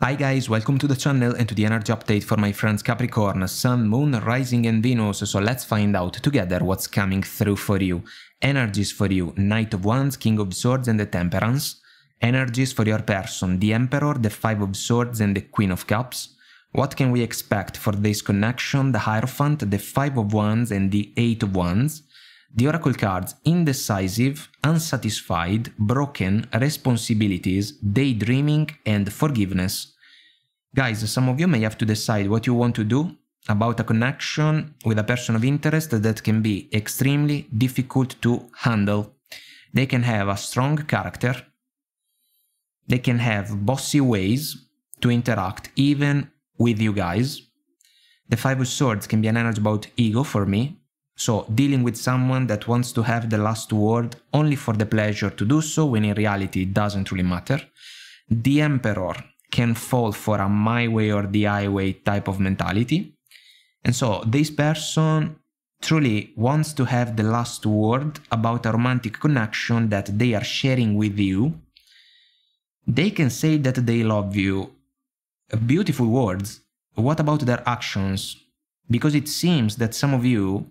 Hi guys, welcome to the channel and to the energy update for my friends Capricorn, Sun, Moon, Rising and Venus. So let's find out together what's coming through for you. Energies for you, Knight of Wands, King of Swords and the Temperance. Energies for your person, the Emperor, the Five of Swords and the Queen of Cups. What can we expect for this connection? The Hierophant, the Five of Wands and the Eight of Wands. The Oracle cards, indecisive, unsatisfied, broken, responsibilities, daydreaming and forgiveness. Guys, some of you may have to decide what you want to do about a connection with a person of interest that can be extremely difficult to handle. They can have a strong character. They can have bossy ways to interact even with you guys. The Five of Swords can be an energy about ego for me. So, dealing with someone that wants to have the last word only for the pleasure to do so, when in reality it doesn't really matter. The Emperor can fall for a my way or the highway type of mentality. And so, this person truly wants to have the last word about a romantic connection that they are sharing with you. They can say that they love you. Beautiful words. What about their actions? Because it seems that some of you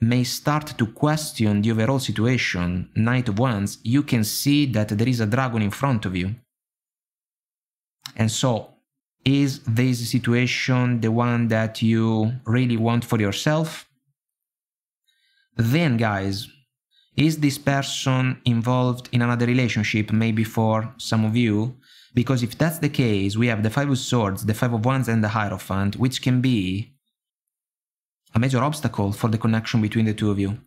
may start to question the overall situation. Knight of Wands, you can see that there is a dragon in front of you. And so, is this situation the one that you really want for yourself? Then, guys, is this person involved in another relationship, maybe for some of you? Because if that's the case, we have the Five of Swords, the Five of Wands and the Hierophant, which can be a major obstacle for the connection between the two of you.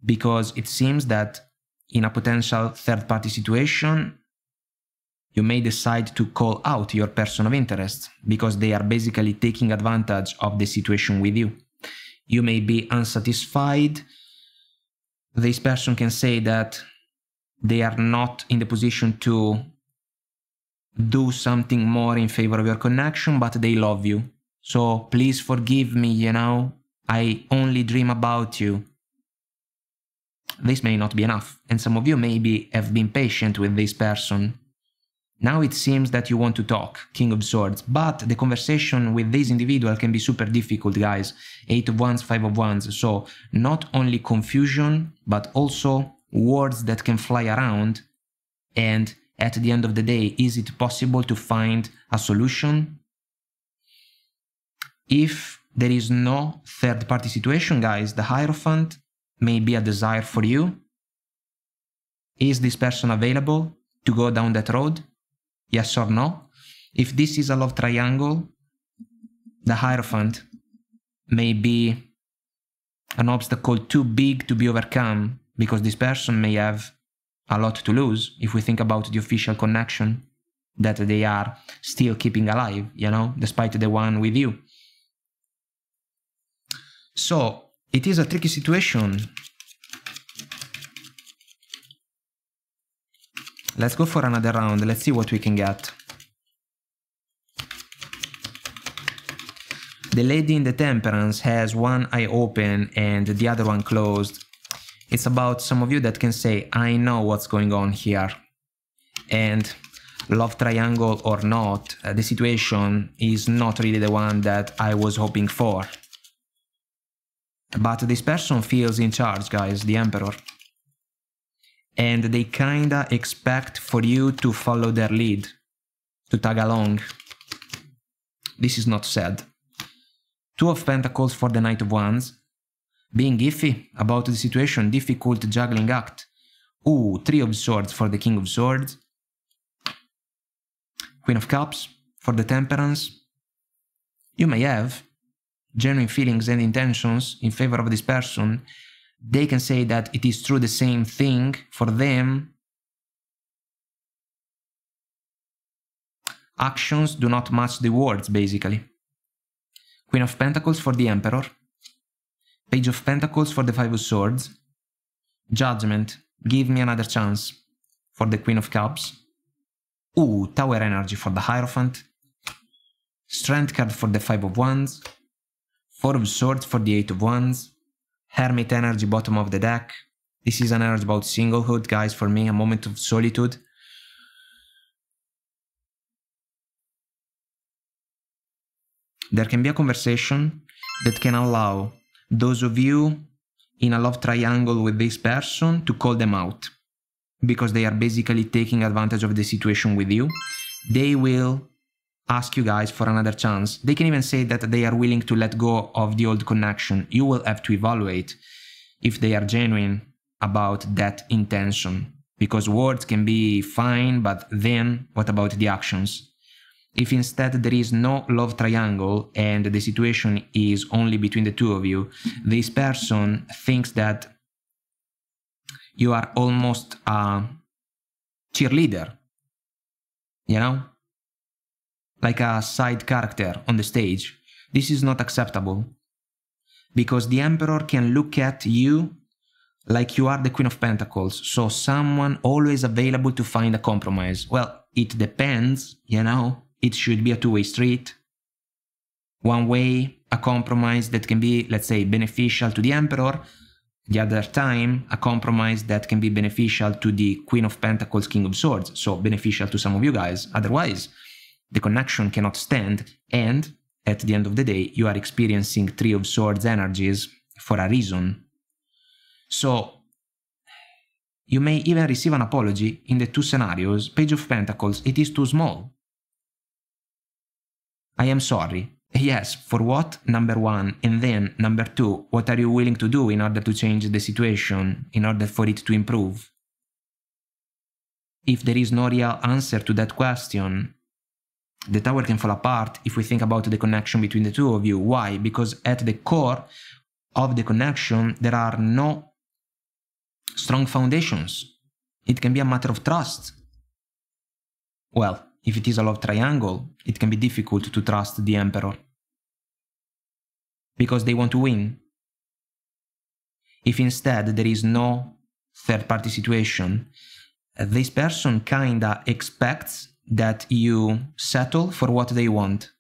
Because it seems that in a potential third-party situation, you may decide to call out your person of interest because they are basically taking advantage of the situation with you. You may be unsatisfied. This person can say that they are not in the position to do something more in favor of your connection, but they love you. So please forgive me, you know, I only dream about you. This may not be enough, and some of you maybe have been patient with this person. Now it seems that you want to talk, King of Swords, but the conversation with this individual can be super difficult, guys. Eight of Wands, Five of Wands, so not only confusion, but also words that can fly around. And at the end of the day, is it possible to find a solution? If there is no third-party situation, guys, the Hierophant may be a desire for you. Is this person available to go down that road? Yes or no? If this is a love triangle, the Hierophant may be an obstacle too big to be overcome because this person may have a lot to lose if we think about the official connection that they are still keeping alive, you know, despite the one with you. So, it is a tricky situation. Let's go for another round. Let's see what we can get. The Lady in the Temperance has one eye open and the other one closed. It's about some of you that can say, I know what's going on here. And love triangle or not, the situation is not really the one that I was hoping for. But this person feels in charge, guys, the Emperor. And they kinda expect for you to follow their lead, to tag along. This is not sad. Two of Pentacles for the Knight of Wands. Being iffy about the situation, difficult juggling act. Ooh, Three of Swords for the King of Swords. Queen of Cups for the Temperance. You may have genuine feelings and intentions in favor of this person. They can say that it is true the same thing for them. Actions do not match the words, basically. Queen of Pentacles for the Emperor. Page of Pentacles for the Five of Swords. Judgment, give me another chance for the Queen of Cups. Ooh, Tower energy for the Hierophant. Strength card for the Five of Wands. Four of Swords for the Eight of Wands. Hermit energy bottom of the deck. This is an energy about singlehood, guys, for me, a moment of solitude. there can be a conversation that can allow those of you in a love triangle with this person to call them out, because they are basically taking advantage of the situation with you. They will ask you guys for another chance. They can even say that they are willing to let go of the old connection. You will have to evaluate if they are genuine about that intention, because words can be fine, but then what about the actions? If instead there is no love triangle and the situation is only between the two of you, this person thinks that you are almost a cheerleader, you know? Like a side character on the stage. This is not acceptable, because the Emperor can look at you like you are the Queen of Pentacles, so someone always available to find a compromise. Well, it depends, you know, it should be a two-way street. One way, a compromise that can be, let's say, beneficial to the Emperor. The other time, a compromise that can be beneficial to the Queen of Pentacles, King of Swords, so beneficial to some of you guys. Otherwise, the connection cannot stand, and at the end of the day, you are experiencing Three of Swords energies for a reason. So, you may even receive an apology in the two scenarios. Page of Pentacles, it is too small. I am sorry. Yes, for what? Number one. And then, number two, what are you willing to do in order to change the situation, in order for it to improve? If there is no real answer to that question, the tower can fall apart if we think about the connection between the two of you. Why? Because at the core of the connection, there are no strong foundations. It can be a matter of trust. Well, if it is a love triangle, it can be difficult to trust the Emperor, because they want to win. If instead there is no third-party situation, this person kinda expects that you settle for what they want.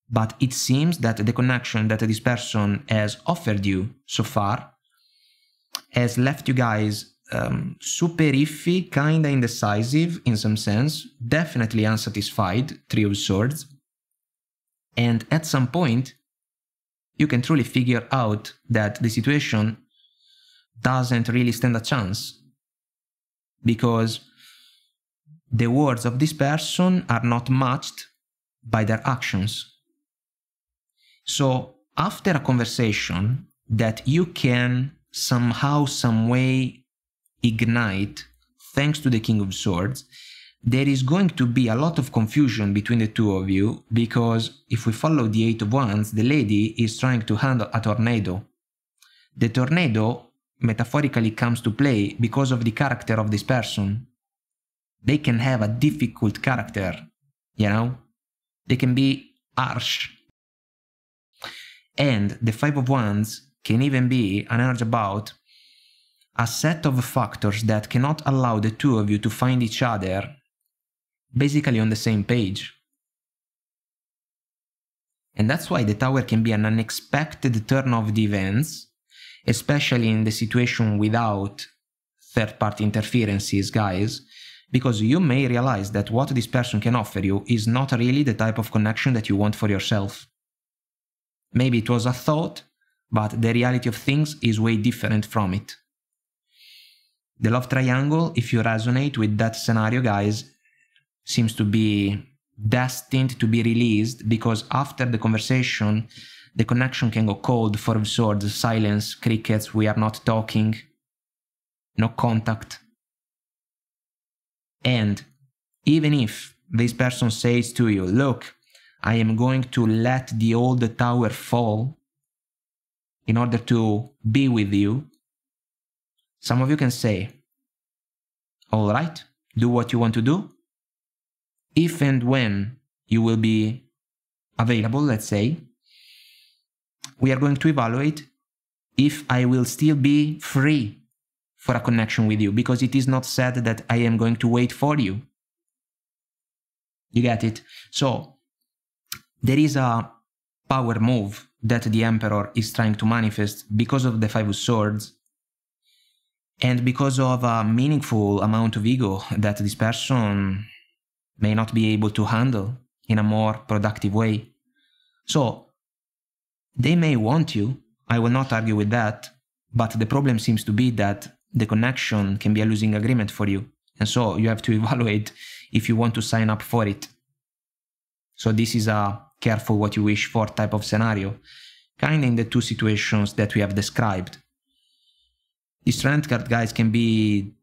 But it seems that the connection that this person has offered you so far has left you guys super iffy, kinda indecisive in some sense, definitely unsatisfied, Three of Swords. And at some point, you can truly figure out that the situation doesn't really stand a chance, because the words of this person are not matched by their actions. So after a conversation that you can somehow, some way ignite, thanks to the King of Swords, there is going to be a lot of confusion between the two of you, because if we follow the Eight of Wands, the lady is trying to handle a tornado. The tornado metaphorically comes to play because of the character of this person. They can have a difficult character, you know? They can be harsh. And the Five of Wands can even be an energy about a set of factors that cannot allow the two of you to find each other basically on the same page. And that's why the Tower can be an unexpected turn of the events, especially in the situation without third-party interferences, guys, because you may realize that what this person can offer you is not really the type of connection that you want for yourself. Maybe it was a thought, but the reality of things is way different from it. The love triangle, if you resonate with that scenario, guys, seems to be destined to be released, because after the conversation, the connection can go cold. Four of Swords, silence, crickets, we are not talking, no contact. And even if this person says to you, look, I am going to let the old tower fall in order to be with you, some of you can say, all right, do what you want to do. If and when you will be available, let's say, we are going to evaluate if I will still be free for a connection with you, because it is not said that I am going to wait for you. You get it? So, there is a power move that the Emperor is trying to manifest because of the Five of Swords, and because of a meaningful amount of ego that this person may not be able to handle in a more productive way. So they may want you, I will not argue with that, but the problem seems to be that the connection can be a losing agreement for you. And so you have to evaluate if you want to sign up for it. So this is a careful what you wish for type of scenario, kind of in the two situations that we have described. The Strength card, guys, can be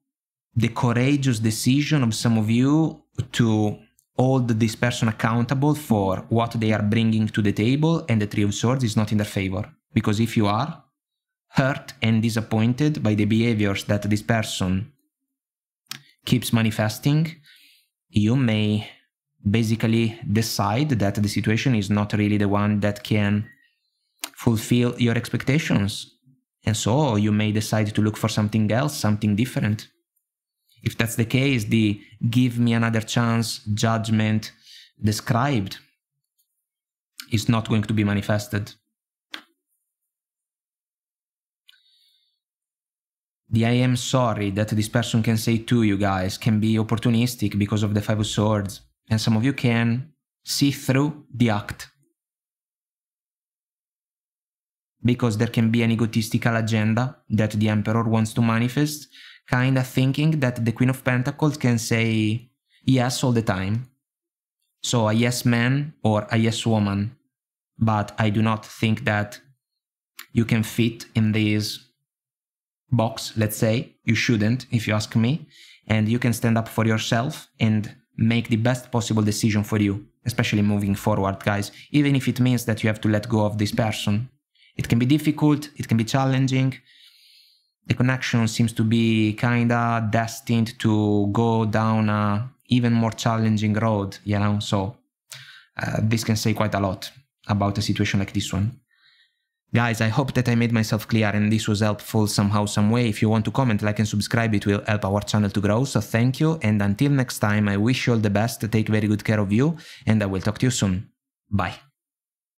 the courageous decision of some of you to hold this person accountable for what they are bringing to the table, and the Three of Swords is not in their favor. Because if you are hurt and disappointed by the behaviors that this person keeps manifesting, you may basically decide that the situation is not really the one that can fulfill your expectations. And so you may decide to look for something else, something different. If that's the case, the give me another chance judgment described is not going to be manifested. The I am sorry that this person can say to you guys can be opportunistic because of the Five of Swords. And some of you can see through the act. Because there can be an egotistical agenda that the Emperor wants to manifest, kind of thinking that the Queen of Pentacles can say yes all the time. So a yes man or a yes woman. But I do not think that you can fit in this box, let's say. You shouldn't, if you ask me. And you can stand up for yourself and make the best possible decision for you, especially moving forward, guys, even if it means that you have to let go of this person. It can be difficult, it can be challenging. The connection seems to be kinda destined to go down a even more challenging road, you know, so this can say quite a lot about a situation like this one. Guys, I hope that I made myself clear and this was helpful somehow, some way. If you want to comment, like and subscribe, it will help our channel to grow, so thank you, and until next time, I wish you all the best, take very good care of you, and I will talk to you soon. Bye.